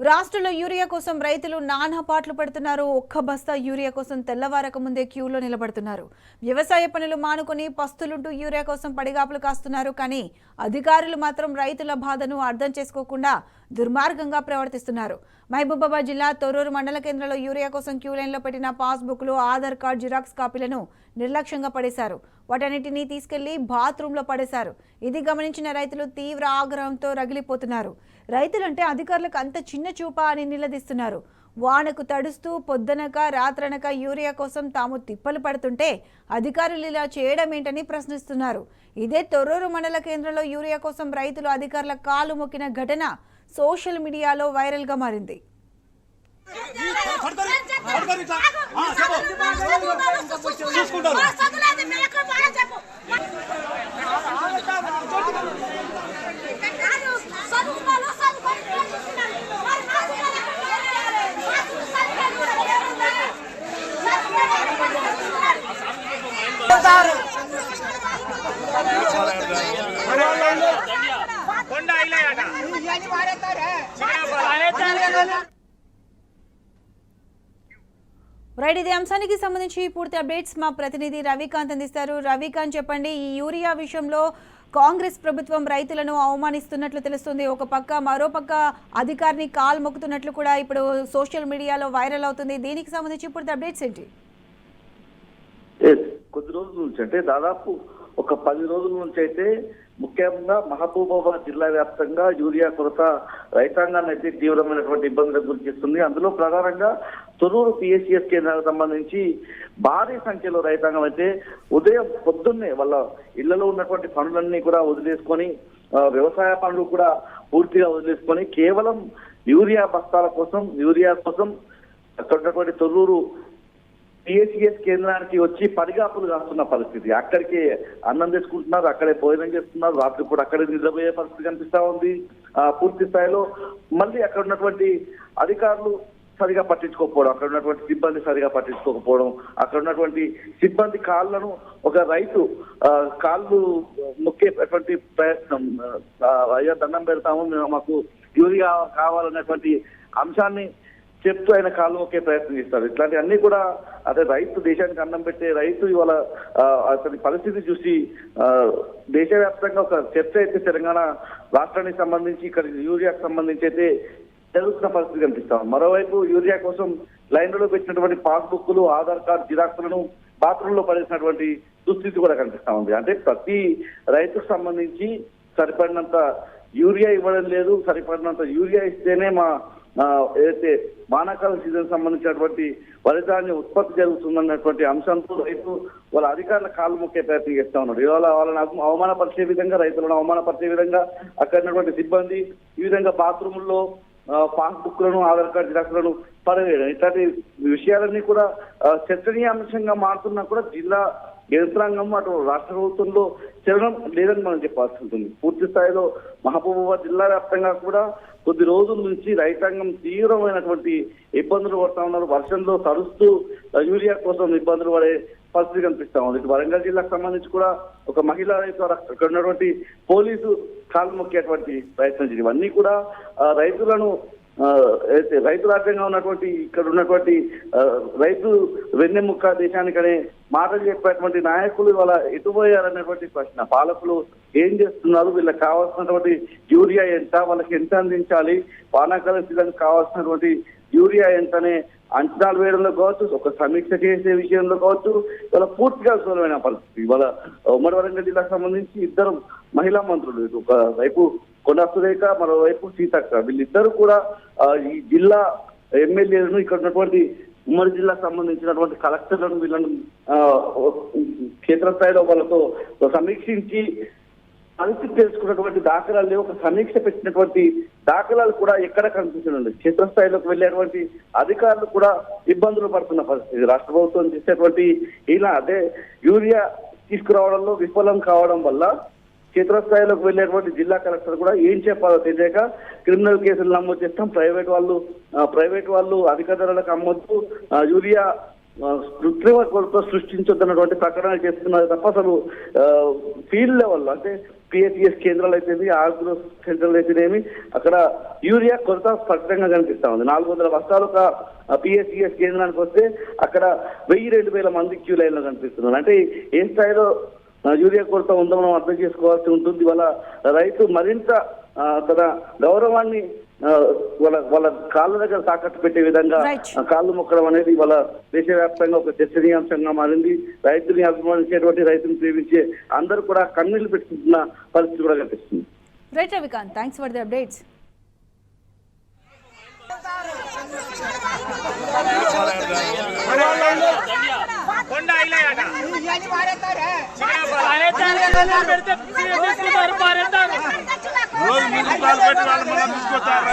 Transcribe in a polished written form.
రాష్ట్రంలో యూరియా కోసం రైతులు నానా పాటలు పడుతున్నారు. ఒక్క బస్తా యూరియా కోసం తెల్లవారక ముందే క్యూలో నిలబడుతున్నారు. వ్యవసాయ పనులు మానుకొని పస్తులుంటూ యూరియా కోసం పడిగాపులు కాస్తున్నారు. కానీ అధికారులు మాత్రం రైతుల బాధను అర్థం చేసుకోకుండా దుర్మార్గంగా ప్రవర్తిస్తున్నారు. మహబూబాబాద్ జిల్లా తొర్రూరు మండల కేంద్రంలో యూరియా కోసం క్యూ లైన్లో పెట్టిన పాస్బుక్లు, ఆధార్ కార్డు, జిరాక్స్ కాపీలను నిర్లక్ష్యంగా పడేశారు. వాటన్నిటినీ తీసుకెళ్లి బాత్రూంలో పడేశారు. ఇది గమనించిన రైతులు తీవ్ర ఆగ్రహంతో రగిలిపోతున్నారు. రైతులంటే అధికారులకు అంత చిన్న చూపా అని నిలదీస్తున్నారు. వానకు తడుస్తూ పొద్దునక రాత్రనక యూరియా కోసం తాము తిప్పలు పడుతుంటే అధికారులు ఇలా చేయడం ఏంటని ప్రశ్నిస్తున్నారు. ఇదే తొర్రూరు మండల కేంద్రంలో యూరియా కోసం రైతులు అధికారుల కాలు మొక్కిన ఘటన సోషల్ మీడియాలో వైరల్ గా మారింది. రైట్, ఇదే అంశానికి సంబంధించి పూర్తి అప్డేట్స్ మా ప్రతినిధి రవికాంత్ అందిస్తారు. రవికాంత్, చెప్పండి. ఈ యూరియా విషయంలో కాంగ్రెస్ ప్రభుత్వం రైతులను అవమానిస్తున్నట్లు తెలుస్తుంది. ఒక పక్క మరోపక్క అధికారిని కాల్ మొక్కుతున్నట్లు కూడా ఇప్పుడు సోషల్ మీడియాలో వైరల్ అవుతుంది. దీనికి సంబంధించి పూర్తి అప్డేట్స్ ఏంటి? కొద్ది రోజుల నుంచి అంటే దాదాపు ఒక 10 రోజుల నుంచి అయితే ముఖ్యంగా మహబూబాబాద్ జిల్లా వ్యాప్తంగా యూరియా కొరత రైతాంగాన్ని అయితే తీవ్రమైనటువంటి ఇబ్బందులకు గురిచేస్తుంది. అందులో ప్రధానంగా తొర్రూరు పిఎస్సిఎస్ కేంద్రానికి సంబంధించి భారీ సంఖ్యలో రైతాంగం అయితే ఉదయం పొద్దున్నే వాళ్ళ ఇళ్లలో ఉన్నటువంటి పనులన్నీ కూడా వదిలేసుకొని, వ్యవసాయ పనులు కూడా పూర్తిగా వదిలేసుకొని కేవలం యూరియా బస్తాల కోసం, యూరియా కోసం అక్కడ ఉన్నటువంటి తొర్రూరు పిఎస్సిఎస్ కేంద్రానికి వచ్చి పడిగాపులు కాస్తున్న పరిస్థితి. అక్కడికి అన్నం తెచ్చుకుంటున్నారు, అక్కడే భోజనం చేస్తున్నారు, రాత్రి కూడా అక్కడే నిద్రపోయే పరిస్థితి కనిపిస్తా ఉంది. పూర్తి స్థాయిలో మళ్ళీ అక్కడ ఉన్నటువంటి అధికారులు సరిగా పట్టించుకోకపోవడం, అక్కడ ఉన్నటువంటి సిబ్బంది సరిగా పట్టించుకోకపోవడం, అక్కడ ఉన్నటువంటి సిబ్బంది కాళ్ళను ఒక రైతు కాళ్ళు మొక్కేటువంటి ప్రయత్నం, అయ్యా దండం పెడతాము, మాకు యూరియా కావాలన్నటువంటి అంశాన్ని చెప్తూ ఆయన కాళ్ళు మొక్కే ప్రయత్నం చేస్తారు. ఇట్లాంటివన్నీ కూడా అదే రైతు, దేశానికి అన్నం పెట్టే రైతు ఇవాళ అతని పరిస్థితి చూసి దేశవ్యాప్తంగా ఒక చర్చ అయితే తెలంగాణ రాష్ట్రానికి సంబంధించి ఇక్కడ యూరియాకు సంబంధించి అయితే జరుగుతున్న పరిస్థితి కనిపిస్తాం. మరోవైపు యూరియా కోసం లైన్లలో పెట్టినటువంటి పాస్బుక్లు, ఆధార్ కార్డు, జిరాక్స్లను బాత్రూంలో పడేసినటువంటి దుస్థితి కూడా కనిపిస్తా ఉంది. అంటే ప్రతి రైతుకు సంబంధించి సరిపడినంత యూరియా ఇవ్వడం లేదు, సరిపడినంత యూరియా ఇస్తేనే మా ఏదైతే వానాకాలం సీజన్ సంబంధించినటువంటి వరి ఉత్పత్తి జరుగుతుందన్నటువంటి అంశంతో రైతు వాళ్ళ అధికారుల కాళ్ళు మొక్కే ప్రయత్నం చేస్తా ఉన్నారు. ఇవాళ వాళ్ళని అవమానపరిచే విధంగా, రైతులను అవమానపరిచే విధంగా అక్కడ ఉన్నటువంటి సిబ్బంది ఈ విధంగా బాత్రూముల్లో పాస్బుక్లను, ఆధార్ కార్డు, జిరాక్స్లను పడవేయడం, ఇట్లాంటి విషయాలన్నీ కూడా చర్చనీయాంశంగా మారుతున్నా కూడా జిల్లా యంత్రాంగం అటు రాష్ట్ర ప్రభుత్వంలో చలనం లేదని మనం చెప్పాల్సి ఉంటుంది. పూర్తి స్థాయిలో మహబూబాబాద్ జిల్లా వ్యాప్తంగా కూడా కొద్ది రోజుల నుంచి రైతాంగం తీవ్రమైనటువంటి ఇబ్బందులు పడుతూ ఉన్నారు. వర్షంలో తడుస్తూ యూరియా కోసం ఇబ్బందులు పడే పరిస్థితి కనిపిస్తా ఉంది. ఇటు వరంగల్ జిల్లాకు సంబంధించి కూడా ఒక మహిళా రైతు అక్కడ ఉన్నటువంటి పోలీసు కాలు మొక్కేటువంటి ప్రయత్నం చేసి ఇవన్నీ కూడా రైతులను రైతు రాజ్యంగా ఉన్నటువంటి ఇక్కడ ఉన్నటువంటి రైతు వెన్నెముక్క దేశానికనే మాటలు చెప్పేటువంటి నాయకులు ఇవాళ ఎటుపోయారనేటువంటి ప్రశ్న. పాలకులు ఏం చేస్తున్నారు, వీళ్ళకి కావాల్సినటువంటి యూరియా ఎంత, వాళ్ళకి ఎంత అందించాలి, వానాకాలం సీజన్కి కావాల్సినటువంటి యూరియా ఎంతనే అంచనాలు వేయడంలో కావచ్చు, ఒక సమీక్ష చేసే విషయంలో కావచ్చు, ఇవాళ పూర్తిగా విఫలమైన పరిస్థితి. ఇవాళ ఉమ్మడి వరంగల్ జిల్లాకు సంబంధించి 2 మహిళా మంత్రులు, ఒక వైపు కొండా సురేఖ, మరోవైపు సీతక్క, వీళ్ళిద్దరూ కూడా ఈ జిల్లా ఎమ్మెల్యేలను, ఇక్కడ ఉన్నటువంటి ఉమ్మడి జిల్లాకు సంబంధించినటువంటి కలెక్టర్లను వీళ్ళను క్షేత్రస్థాయిలో వాళ్ళతో సమీక్షించి పరిస్థితి తెలుసుకున్నటువంటి దాఖలాలు లేవు. ఒక సమీక్ష పెట్టినటువంటి దాఖలాలు కూడా ఎక్కడ కనిపించడం. క్షేత్రస్థాయిలోకి వెళ్ళేటువంటి అధికారులు కూడా ఇబ్బందులు పడుతున్న పరిస్థితి. రాష్ట్ర ప్రభుత్వం చేసేటువంటి ఇలా అదే యూరియా తీసుకురావడంలో విఫలం కావడం వల్ల క్షేత్రస్థాయిలోకి వెళ్ళేటువంటి జిల్లా కలెక్టర్ కూడా ఏం చెప్పాలో తెలియక క్రిమినల్ కేసులు నమోదు చేస్తాం, ప్రైవేట్ వాళ్ళు అధిక ధరలకు అమ్మొద్దు, యూరియా కృత్రిమ కొరత సృష్టించొద్దన్నటువంటి ప్రకటన చేస్తున్నారు తప్ప అసలు ఫీల్డ్ లెవెల్లో అంటే పిఎస్సిఎస్ కేంద్రాలు అయితేనేమి, ఆగ్రో సెంటర్లు అయితేనేమి అక్కడ యూరియా కొరత స్పష్టంగా కనిపిస్తా ఉంది. 400 బస్తాలు ఒక పిఎస్సిఎస్ కేంద్రానికి వస్తే అక్కడ 1000-2000 మంది క్యూ లైన్ లో కనిపిస్తున్నారు. అంటే ఏ స్థాయిలో యూరియా కొరత ఉందో మనం అర్థం చేసుకోవాల్సి ఉంటుంది. వాళ్ళ రైతు మరింత తన గౌరవాన్ని వాళ్ళ కాళ్ళ దగ్గర తాకట్టు పెట్టే విధంగా కాళ్ళు మొక్కడం అనేది వాళ్ళ దేశవ్యాప్తంగా ఒక చర్చనీయాంశంగా మారింది. రైతుని అభిమానించేటువంటి, రైతుని ప్రేమించే అందరూ కూడా కన్నీళ్లు పెట్టుకుంటున్న పరిస్థితి కూడా కనిపిస్తుంది. Right Ravikanth, thanks for the updates. రోజు మున్సిపాల్ పెట్టి వాళ్ళు మనం తీసుకొచ్చారు.